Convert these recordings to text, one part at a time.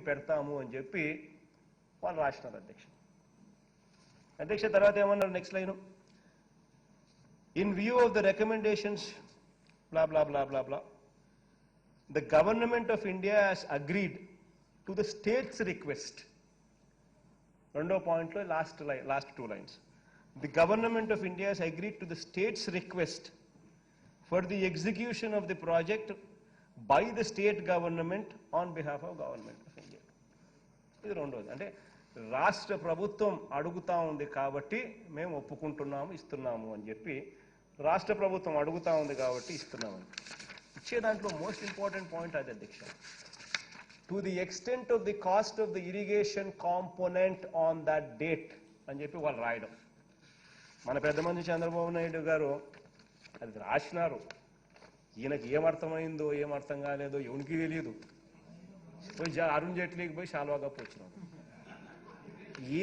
పెడతాము అని చెప్పి వాళ్ళు రాసినారు అధ్యక్ష. అధ్యక్ష తర్వాత ఏమన్నారు next line, in view of the recommendations blah blah blah blah blah the government of India has agreed to the states request. రెండో పాయింట్లో last 2 lines. The government of India has agreed to the state's request for the execution of the project by the state government on behalf of government of India. ఇది రెండోది. అంటే రాష్ట్ర ప్రభుత్వం అడుగుతా ఉంది కాబట్టి మేము ఒప్పుకుంటున్నాము ఇస్తున్నాము అని చెప్పి రాష్ట్ర ప్రభుత్వం అడుగుతా ఉంది కాబట్టి ఇస్తున్నామని ఇచ్చే దాంట్లో మోస్ట్ ఇంపార్టెంట్ పాయింట్ అది అధ్యక్ష. To the extent of the cost of the irrigation component on that date అని చెప్పి వాళ్ళు రాయడం. మన పెద్ద మంది చంద్రబాబు నాయుడు గారు అది రాసినారు, ఈయనకి ఏమర్థమైందో ఏమర్థం కాలేదో ఎవరికి తెలియదు. పోయి అరుణ్ జైట్లీకి పోయి శాల్వాగా వచ్చినాడు.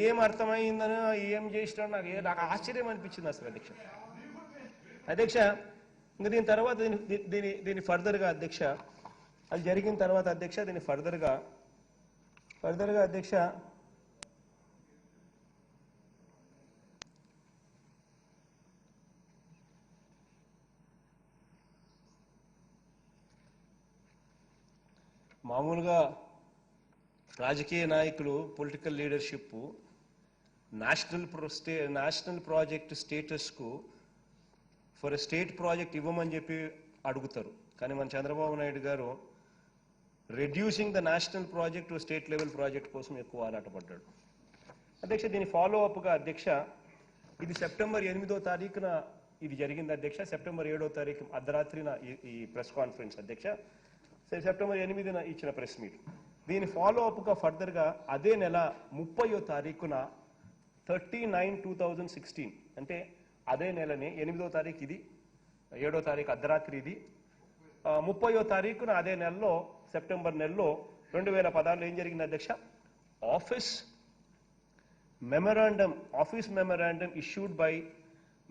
ఏం అర్థమైందని ఏం చేసినాడు నాకు ఆశ్చర్యం అనిపించింది అసలు అధ్యక్ష. అధ్యక్ష ఇంకా దీని తర్వాత దీని ఫర్దర్గా అధ్యక్ష అది జరిగిన తర్వాత అధ్యక్ష దీని ఫర్దర్గా అధ్యక్ష మామూలుగా రాజకీయ నాయకులు పొలిటికల్ లీడర్షిప్ నేషనల్ ప్రాజెక్ట్ స్టేటస్కు ఫర్ స్టేట్ ప్రాజెక్ట్ ఇవ్వమని చెప్పి అడుగుతారు. కానీ మన చంద్రబాబు నాయుడు గారు reducing the national project to state level project కోసం ఎక్కువ ఆరాటపడ్డాడు అధ్యక్ష. దీని ఫాలో అప్గా అధ్యక్ష ఇది సెప్టెంబర్ 8వ తారీఖున ఇది జరిగింది అధ్యక్ష. సెప్టెంబర్ 7వ తారీఖు అర్ధరాత్రిన ఈ ప్రెస్ కాన్ఫరెన్స్ అధ్యక్ష. సెప్టెంబర్ 8న ఇచ్చిన ప్రెస్ మీట్. దీని ఫాలో అప్గా ఫర్దర్గా అదే నెల 30వ తారీఖున 30/9/2016 అంటే అదే నెలనే 8వ తారీఖు ఇది, 7వ తారీఖు అర్ధరాత్రి ఇది, 30వ తారీఖున అదే నెలలో సెప్టెంబర్ నెలలో 2016లో ఏం జరిగింది అధ్యక్ష, office memorandum issued by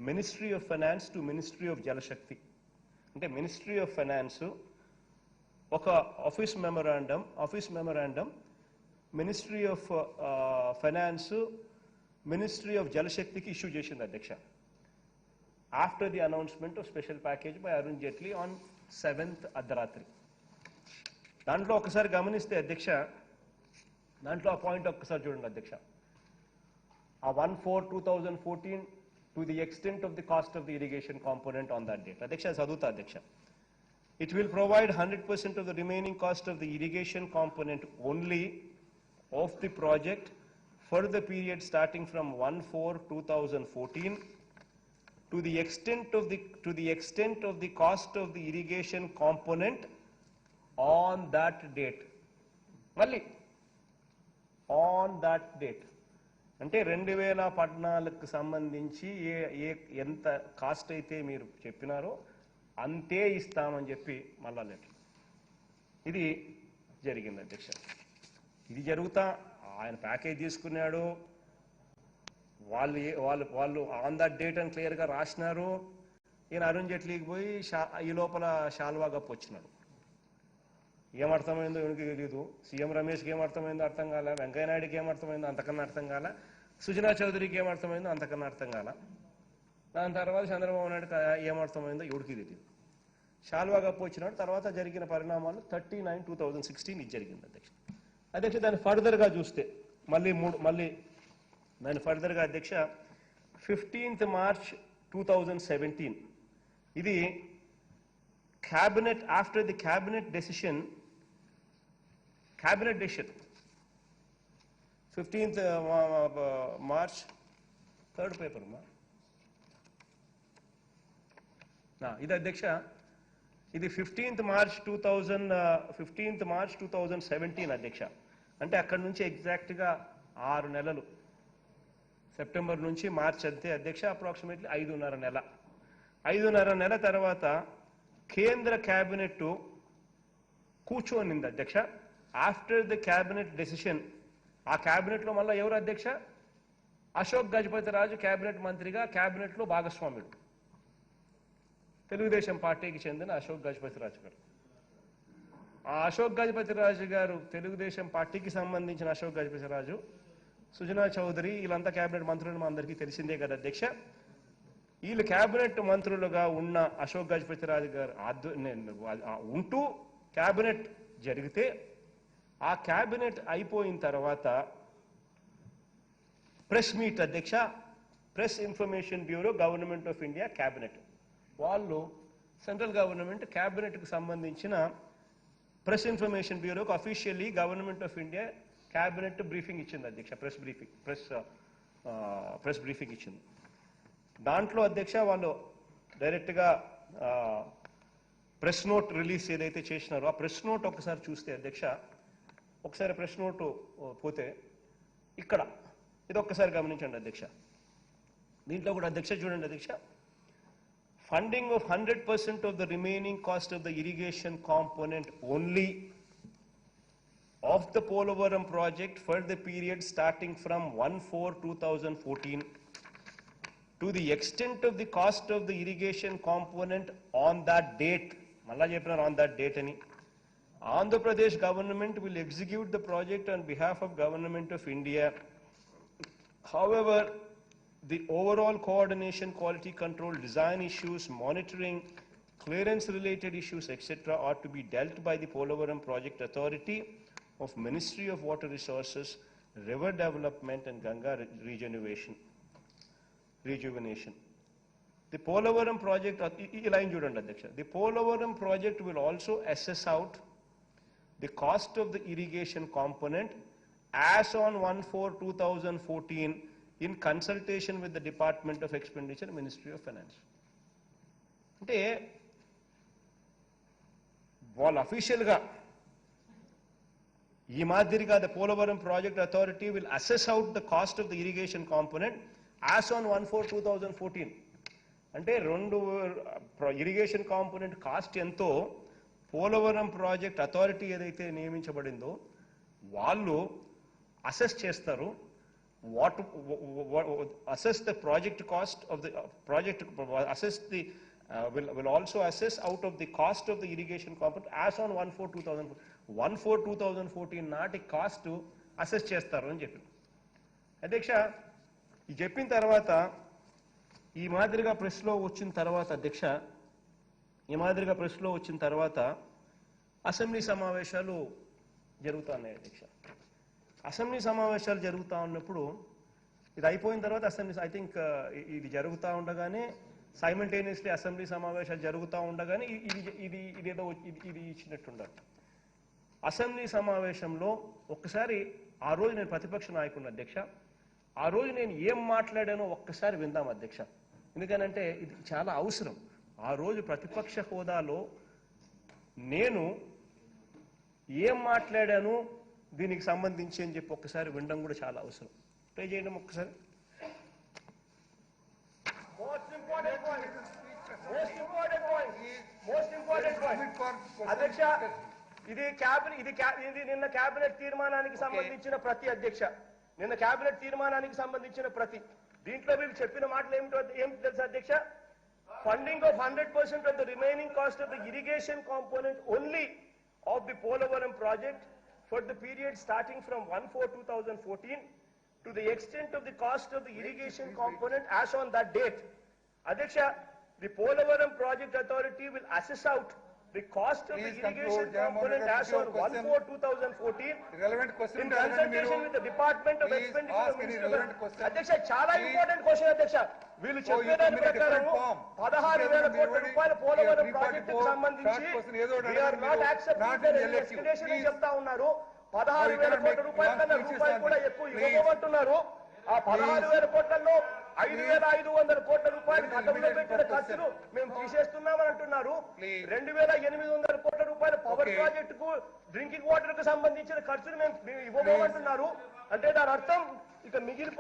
ministry of finance to ministry of Jal Shakti. అంటే మినిస్ట్రీ ఆఫ్ ఫైనాన్స్ ఒక office memorandum ministry of finance ministry of జలశక్తికి ఇష్యూ చేసింది అధ్యక్ష. After the announcement of special package by Arun Jaitley on 7th అర్ధరాత్రి. దాంట్లో ఒకసారి గమనిస్తే అధ్యక్ష, దాంట్లో ఆ పాయింట్ ఒక్కసారి చూడండి అధ్యక్ష. ఆ 1/4/2014 to the extent of the cost of the irrigation component on that date. అధ్యక్ష చదువుతా అధ్యక్ష. It will provide 100% of the remaining cost of the irrigation component only of the project for the period starting from 1/4/2014 to the extent of the cost of the irrigation component on that date. Malli on that date. అంటే 2014కు సంబంధించి ఎంత cost అయితే మీరు చెప్పినారో అంతే ఇస్తామని చెప్పి మళ్ళా letter. ఇది జరిగింది అధ్యక్ష. ఇది జరుగుతా ఆయన ప్యాకేజ్ తీసుకున్నాడు, వాళ్ళు ఆన్ దట్ డేట్ అని క్లియర్గా రాసినారు. ఈయన అరుణ్ జైట్లీకి పోయి ఈ లోపల శాల్వా కప్పు వచ్చినాడు. ఏమర్థమైందో ఎవరికి తెలియదు. సీఎం రమేష్కి ఏమర్థమైందో అర్థం కాల, వెంకయ్యనాయుడికి ఏమర్థమైందో అంతకన్నా అర్థం కాల, సుజనా చౌదరికి ఏమర్థమైందో అంతకన్నా అర్థం కాల. దాని తర్వాత చంద్రబాబు నాయుడు ఏమర్థమైందో ఎవరికి తెలియదు. శాల్వా కప్పు వచ్చినాడు. తర్వాత జరిగిన పరిణామాలు 30/9/2016 ఇది జరిగింది అధ్యక్ష. దాన్ని ఫర్దర్గా చూస్తే మళ్ళీ దాని ఫర్దర్గా అధ్యక్ష 15th March 2017 ఇది cabinet after the cabinet decision 15th March third paper ఇది అధ్యక్ష. ఇది 15th March 2017 అధ్యక్ష. అంటే అక్కడి నుంచి ఎగ్జాక్ట్గా 6 నెలలు, సెప్టెంబర్ నుంచి మార్చ్ అంతే అధ్యక్ష. అప్రాక్సిమేట్లీ 5.5 నెల తర్వాత కేంద్ర క్యాబినెట్ కూర్చోనింది అధ్యక్ష. ఆఫ్టర్ ద క్యాబినెట్ డెసిషన్ ఆ క్యాబినెట్లో మళ్ళీ ఎవరు అధ్యక్ష, అశోక్ గజపతి రాజు క్యాబినెట్ మంత్రిగా క్యాబినెట్లో భాగస్వాముడు, తెలుగుదేశం పార్టీకి చెందిన అశోక్ గజపతి రాజు గారు. ఆ అశోక్ గజపతిరాజు గారు తెలుగుదేశం పార్టీకి సంబంధించిన అశోక్ గజపతిరాజు, సుజనా చౌదరి వీళ్ళంతా కేబినెట్ మంత్రులు మా అందరికీ తెలిసిందే కదా అధ్యక్ష. వీళ్ళు కేబినెట్ మంత్రులుగా ఉన్న అశోక్ గజపతిరాజు గారు ఉంటూ కేబినెట్ జరిగితే ఆ కేబినెట్ అయిపోయిన తర్వాత ప్రెస్ మీట్ అధ్యక్ష, press information bureau government of India cabinet వాళ్ళు సెంట్రల్ గవర్నమెంట్ కేబినెట్కి సంబంధించిన ప్రెస్ ఇన్ఫర్మేషన్ బ్యూరోకి officially government of India cabinet briefing ఇచ్చింది అధ్యక్ష, ప్రెస్ బ్రీఫింగ్ ఇచ్చింది. దాంట్లో అధ్యక్ష వాళ్ళు డైరెక్ట్గా ప్రెస్ నోట్ రిలీజ్ ఏదైతే చేసినారో ఆ ప్రెస్ నోట్ ఒకసారి చూస్తే అధ్యక్ష, ఒకసారి ప్రెస్ నోటు పోతే ఇక్కడ ఇది ఒక్కసారి గమనించండి అధ్యక్ష. దీంట్లో కూడా అధ్యక్ష చూడండి అధ్యక్ష, funding of 100% of the remaining cost of the irrigation component only of the Polavaram project for the period starting from 1/4/2014 to the extent of the cost of the irrigation component on that date, malla chepparu on that date ani, Andhra Pradesh government will execute the project on behalf of government of India. However, the overall coordination, quality control, design issues, monitoring, clearance related issues etc. are to be dealt by the Polavaram Project Authority of Ministry of Water Resources, River Development and Ganga Rejuvenation. The Polavaram project, the Polavaram project will also assess out the cost of the irrigation component as on 1/4/2014 in consultation with the Department of Expenditure, Ministry of Finance. అంటే వాళ్ళు అఫీషియల్గా ఈ మాదిరిగా the Polavaram project authority will assess out the cost of the irrigation component as on 1/4/2014. అంటే irrigation component cost ఎంతో Polavaram project authority ఏదైతే నియమించబడిందో వాళ్ళు assess చేస్తారు. assess the project cost of the project, assess the will also assess out of the cost of the irrigation component as on 1/4/2014 నాటి cost assess చేస్తారు అని చెప్పి అధ్యక్ష. ఈ చెప్పిన తర్వాత ఈ మాదిరిగా ప్రెస్లో వచ్చిన తర్వాత అధ్యక్ష, ఈ మాదిరిగా ప్రెస్లో వచ్చిన తర్వాత అసెంబ్లీ సమావేశాలు జరుగుతున్నాయి అధ్యక్ష. అసెంబ్లీ సమావేశాలు జరుగుతూ ఉన్నప్పుడు ఇది అయిపోయిన తర్వాత అసెంబ్లీ ఐ థింక్ ఇది జరుగుతూ ఉండగానే సైమల్టేనియస్లీ అసెంబ్లీ సమావేశాలు జరుగుతూ ఉండగానే ఇదేదో ఇది ఇచ్చినట్టుండాలి. అసెంబ్లీ సమావేశంలో ఒక్కసారి ఆ రోజు నేను ప్రతిపక్ష నాయకుడిని అధ్యక్ష, ఆ రోజు నేను ఏం మాట్లాడానో ఒక్కసారి విందాం అధ్యక్ష. ఎందుకనంటే ఇది చాలా అవసరం. ఆ రోజు ప్రతిపక్ష హోదాలో నేను ఏం మాట్లాడాను దీనికి సంబంధించి అని చెప్పి ఒక్కసారి వినడం కూడా చాలా అవసరం. ప్లే చేయడం ఒక్కసారి. అధ్యక్ష, ఇది నిన్న కేబినెట్ తీర్మానానికి సంబంధించిన ప్రతి అధ్యక్ష, నిన్న కేబినెట్ తీర్మానానికి సంబంధించిన ప్రతి దీంట్లో మీరు చెప్పిన మాటలు ఏమిటి తెలుసా అధ్యక్ష? Funding of 100% of the remaining cost of the irrigation component only of the Polavaram project for the period starting from 1/4/2014 to the extent of the cost of the irrigation component as on that date. Adhyaksha, the Polavaram Project Authority will assess out the cost of the irrigation component as on 1/4/2014 in consultation with the Department of Expenditure, Ministry of Finance. Adhyaksha, చాలా important question అధ్యక్ష. వీళ్ళు చెప్పేదాని ప్రకారం 16,000 కోట్ల రూపాయల పోలవరం ప్రాజెక్టుకు సంబంధించి we are not accepting their estimation అని చెప్తా ఉన్నారు. 16,000 కోట్ల రూపాయల కన్నా రూపాయలు కూడా ఎక్కువ ఇవ్వమంటున్నారు. ఆ 16,000 కోట్లలో 5,500 కోట్ల రూపాయలు గతంలో పెట్టిన ఖర్చులు మేము తీసేస్తున్నామని అంటున్నారు. 2,800 కోట్ల రూపాయల పవర్ ప్రాజెక్టుకు డ్రింకింగ్ వాటర్ కు సంబంధించిన ఖర్చులు మేము ఇవ్వబోమంటున్నారు. అంటే దాని అర్థం ఇక మిగిలి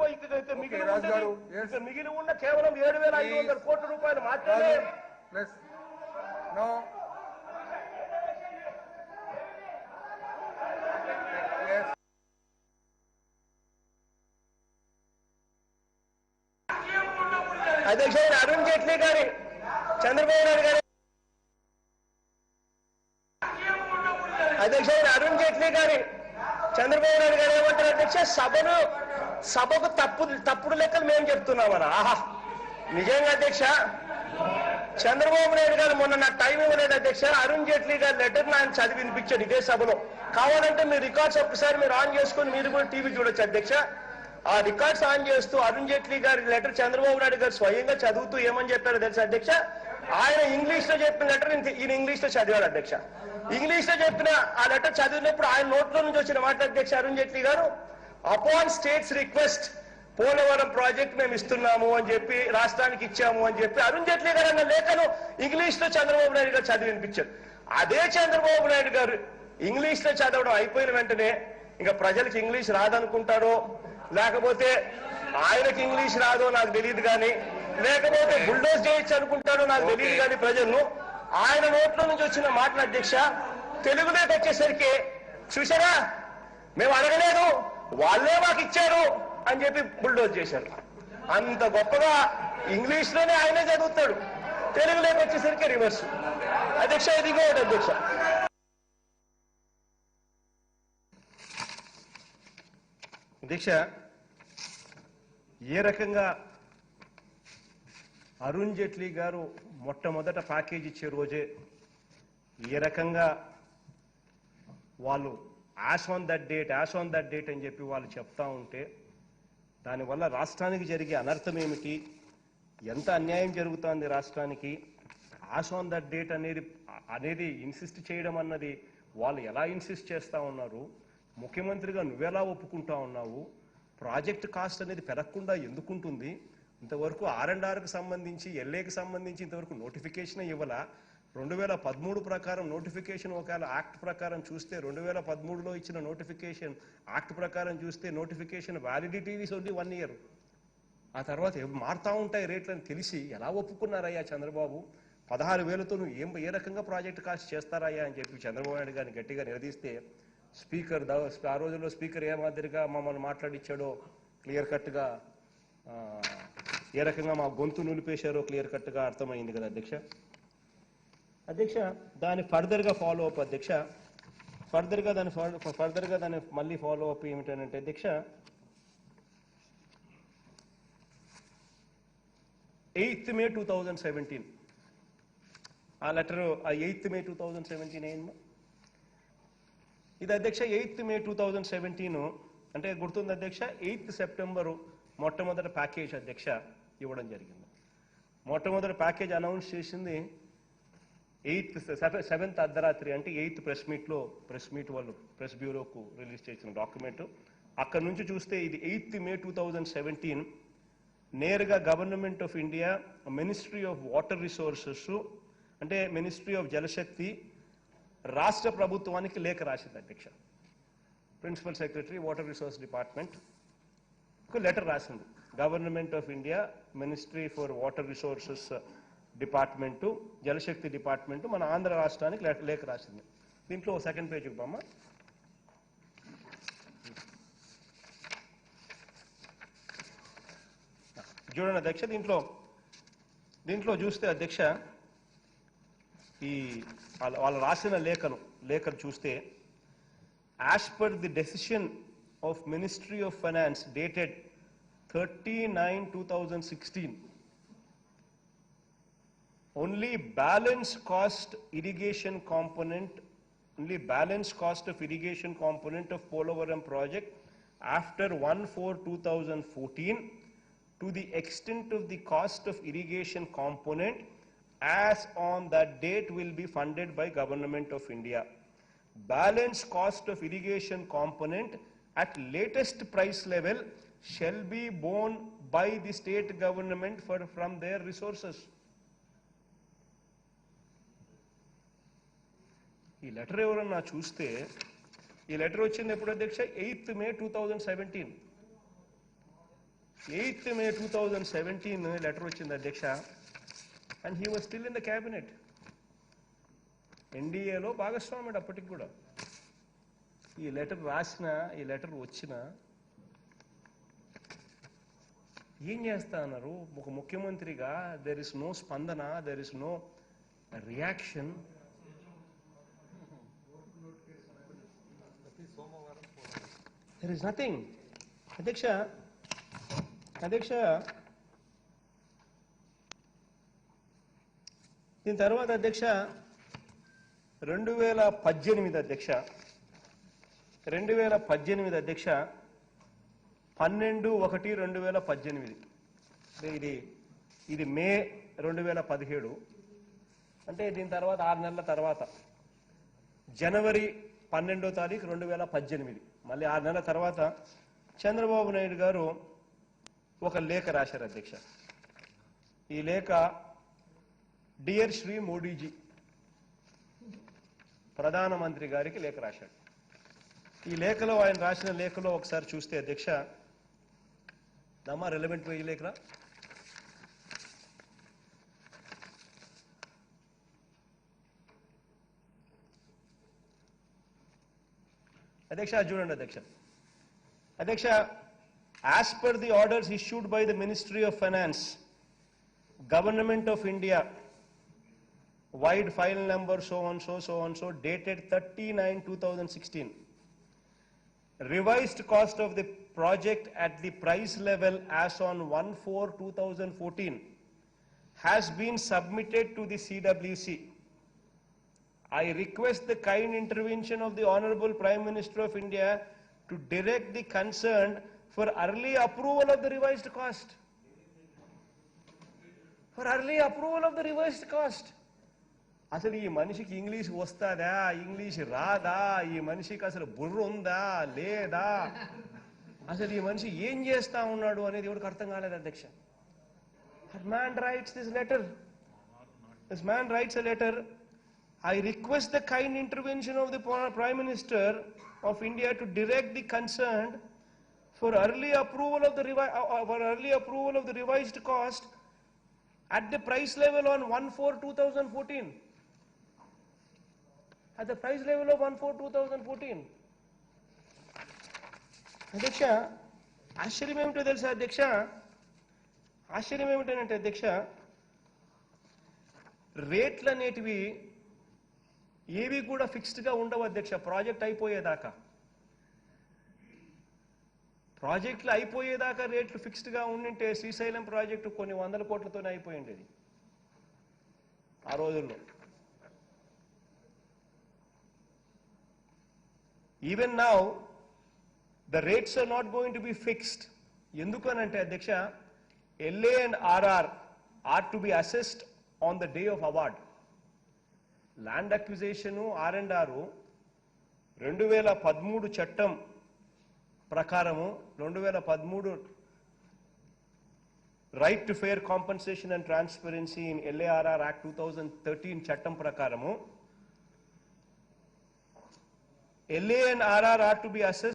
ఉన్న కేవలం 7,500 కోట్ల రూపాయలు మాత్రమే. అధ్యక్ష, అరుణ్ జైట్లీ గారి, చంద్రబాబు నాయుడు గారి అధ్యక్ష అరుణ్ జైట్లీ గారి చంద్రబాబు నాయుడు గారు ఏమంటారు అధ్యక్ష, సభకు తప్పుడు లెక్కలు మేము చెప్తున్నామన్నా. ఆహా, నిజంగా అధ్యక్ష చంద్రబాబు నాయుడు గారు మొన్న నాకు టైం ఇవ్వలేదు అధ్యక్ష. అరుణ్ జైట్లీ గారి లెటర్ ఆయన చదివి వినిపించాడు ఇదే సభలో. కావాలంటే మీరు రికార్డ్స్ ఒక్కసారి మీరు ఆన్ చేసుకుని మీరు కూడా టీవీ చూడొచ్చు అధ్యక్ష. ఆ రికార్డ్స్ ఆన్ చేస్తూ అరుణ్ జైట్లీ గారి లెటర్ చంద్రబాబు నాయుడు గారు స్వయంగా చదువుతూ ఏమని చెప్పారో తెలుసా అధ్యక్ష? ఆయన ఇంగ్లీష్ లో చెప్పిన లెటర్ ఈయన ఇంగ్లీష్ లో చదివాడు అధ్యక్ష. ఇంగ్లీష్ లో చెప్పిన ఆ లెటర్ చదివినప్పుడు ఆయన నోట్లో నుంచి వచ్చిన మాట అధ్యక్ష అరుణ్ జైట్లీ గారు, upon states request Polavaram project మేము ఇస్తున్నాము అని చెప్పి, రాష్ట్రానికి ఇచ్చాము అని చెప్పి అరుణ్ జైట్లీ గారు అన్న లేఖను ఇంగ్లీష్ లో చంద్రబాబు నాయుడు గారు చదివి వినిపించారు. అదే చంద్రబాబు నాయుడు గారు ఇంగ్లీష్ లో చదవడం అయిపోయిన వెంటనే ఇంకా ప్రజలకు ఇంగ్లీష్ రాదనుకుంటారో, లేకపోతే ఆయనకి ఇంగ్లీష్ రాదో నాకు తెలియదు కానీ, లేకపోతే బుల్డోజ్ చేయొచ్చు అనుకుంటారో నాకు తెలియదు కానీ ప్రజలను ఆయన నోట్లో నుంచి వచ్చిన మాటల అధ్యక్ష తెలుగులోకి వచ్చేసరికి చూసారా మేము అడగలేదు వాళ్ళే మాకు ఇచ్చారు అని చెప్పి బుల్డోజ్ చేశారు. అంత గొప్పగా ఇంగ్లీష్ లోనే ఆయనే చదువుతాడు, తెలుగులోకి వచ్చేసరికి రివర్స్. అధ్యక్ష ఇది ఇంకోటి అధ్యక్ష. అధ్యక్ష ఏ రకంగా అరుణ్ జైట్లీ గారు మొట్టమొదట ప్యాకేజ్ ఇచ్చే రోజే ఏ రకంగా వాళ్ళు యాస్ ఆన్ దట్ డేట్ అని చెప్పి వాళ్ళు చెప్తా ఉంటే దానివల్ల రాష్ట్రానికి జరిగే అనర్థం ఏమిటి, ఎంత అన్యాయం జరుగుతోంది రాష్ట్రానికి, యాస్ ఆన్ దట్ డేట్ అనేది ఇన్సిస్ట్ చేయడం అన్నది వాళ్ళు ఎలా ఇన్సిస్ట్ చేస్తా ఉన్నారు, ముఖ్యమంత్రిగా నువ్వెలా ఒప్పుకుంటా ఉన్నావు, ప్రాజెక్ట్ కాస్ట్ అనేది పెరగకుండా ఎందుకుంటుంది, ఇంతవరకు R&Rకి సంబంధించి ఎల్ఏకి సంబంధించి ఇంతవరకు నోటిఫికేషన్ ఇవ్వాల. 2013 ప్రకారం నోటిఫికేషన్ ఒకవేళ యాక్ట్ ప్రకారం చూస్తే 2013లో ఇచ్చిన నోటిఫికేషన్ యాక్ట్ ప్రకారం చూస్తే notification validity is only 1 year. ఆ తర్వాత మారుతా ఉంటాయి రేట్లని తెలిసి ఎలా ఒప్పుకున్నారయ్యా చంద్రబాబు? 16,000తో నువ్వు ఏ రకంగా ప్రాజెక్ట్ కాస్ట్ చేస్తారయ్యా అని చెప్పి చంద్రబాబు నాయుడు గారిని గట్టిగా నిలదీస్తే స్పీకర్ ఆ రోజుల్లో స్పీకర్ ఏ మాదిరిగా మమ్మల్ని మాట్లాడించాడో క్లియర్ కట్గా, ఏ రకంగా మా గొంతు నిలిపేశారో క్లియర్ కట్గా అర్థమైంది కదా అధ్యక్ష. అధ్యక్ష దాని ఫర్దర్గా ఫాలో అప్ అధ్యక్ష, ఫర్దర్గా దాని మళ్ళీ ఫాలో అప్ ఏమిటంటే అధ్యక్ష 8th May 2017 ఆ లెటర్, ఆ 8th May 2017 అయింది ఇది అధ్యక్ష. 8th May 2017 అంటే గుర్తుంది అధ్యక్ష. 8th September మొట్టమొదటి ప్యాకేజ్ అధ్యక్ష ఇవ్వడం జరిగింది. మొట్టమొదటి ప్యాకేజ్ అనౌన్స్ చేసింది 7th అర్ధరాత్రి, అంటే 8th ప్రెస్ మీట్ వాళ్ళు ప్రెస్ బ్యూరోకు రిలీజ్ చేసిన డాక్యుమెంట్. అక్కడ నుంచి చూస్తే ఇది 8th May 2017 నేరుగా government of India, ministry of water resources అంటే మినిస్ట్రీ ఆఫ్ జలశక్తి రాష్ట్ర ప్రభుత్వానికి లేఖ రాసింది అధ్యక్ష. Principal secretary water resource department letter రాసింది. Government of India, ministry for water resources department, Jal Shakti department మన ఆంధ్ర రాష్ట్రానికి లేఖ రాసింది. దీంట్లో సెకండ్ పేజ్ ఇవ్వమ్మా. చూడండి అధ్యక్ష, దీంట్లో చూస్తే అధ్యక్ష ఈ వాళ్ళు రాసిన లేఖను చూస్తే as per the decision of ministry of finance dated 30/9/2016 only balance cost of irrigation component of Polavaram project after 1/4/2014 to the extent of the cost of irrigation component as on that date will be funded by Government of India. Balance cost of irrigation component at latest price level shall be borne by the state government from their resources. ఈ letter ఎవరన్నా చూస్తే, ఈ letter వచ్చింది ఎప్పుడు అధ్యక్ష? 8th May 2017. 8th May 2017 letter వచ్చింది అధ్యక్ష. And he was still in the cabinet. ఎన్డీఏలో భాగస్వామ్యుడు అప్పటికి కూడా. ఈ లెటర్ వచ్చిన ఏం చేస్తా అన్నారు? ఒక ముఖ్యమంత్రిగా దెర్ ఇస్ నో స్పందన, there is no reaction. There is nothing. అధ్యక్ష దీని తర్వాత అధ్యక్ష 2018 అధ్యక్ష 12/1/2018 ఇది మే 2017 అంటే దీని తర్వాత 6 నెలల తర్వాత జనవరి 12వ తారీఖు 2018 మళ్ళీ 6 నెలల తర్వాత చంద్రబాబు నాయుడు గారు ఒక లేఖ రాశారు అధ్యక్ష. ఈ లేఖ డియర్ శ్రీ మోడీజీ ప్రధానమంత్రి గారికి లేఖ రాశాడు. ఈ లేఖలో ఆయన రాసిన లేఖలో ఒకసారి చూస్తే అధ్యక్ష దమ్మా రెలవెంట్ ఈ లేఖరా అధ్యక్ష చూడండి అధ్యక్ష as per the orders issued by the Ministry of Finance, Government of India, wide file number so and so dated 30/9/2016, revised cost of the project at the price level as on 1/4/2014 has been submitted to the CWC. I request the kind intervention of the Honorable Prime Minister of India to direct the concerned for early approval of the revised cost. For early approval of the revised cost. అసలు ఈ మనిషికి English వస్తుందా, English రాదా, ఈ మనిషికి అసలు బుర్ర ఉందా లేదా, అసలు ఈ మనిషి ఏం చేస్తా ఉన్నాడు అనేది ఎవరికి అర్థం కాలేదు అధ్యక్ష. This man writes a letter. I request the kind intervention of the Prime Minister of India to direct the concerned for early approval of the revised cost at the price level on 1/4/2014. At the price level of 1/4/2014. అధ్యక్ష ఆశ్చర్యం ఏమిటో తెలుసా అధ్యక్ష, ఆశ్చర్యం ఏమిటంటే అధ్యక్ష రేట్లు అనేటివి ఏవి కూడా ఫిక్స్డ్ గా ఉండవు అధ్యక్ష. ప్రాజెక్ట్ అయిపోయేదాకా రేట్లు ఫిక్స్డ్ గా ఉండింటే శ్రీశైలం ప్రాజెక్టు కొన్ని 100 కోట్లతోనే అయిపోయి ఉండేది ఆ రోజుల్లో. Even now the rates are not going to be fixed. ఎందుకనంటే అధ్యక్ష LA and RR are to be assessed on the day of award. Land acquisition R&R 2013 చట్టం ప్రకారము 2013 right to fair compensation and transparency in LARR act 2013 చట్టం ప్రకారము LA and RR are to be assessed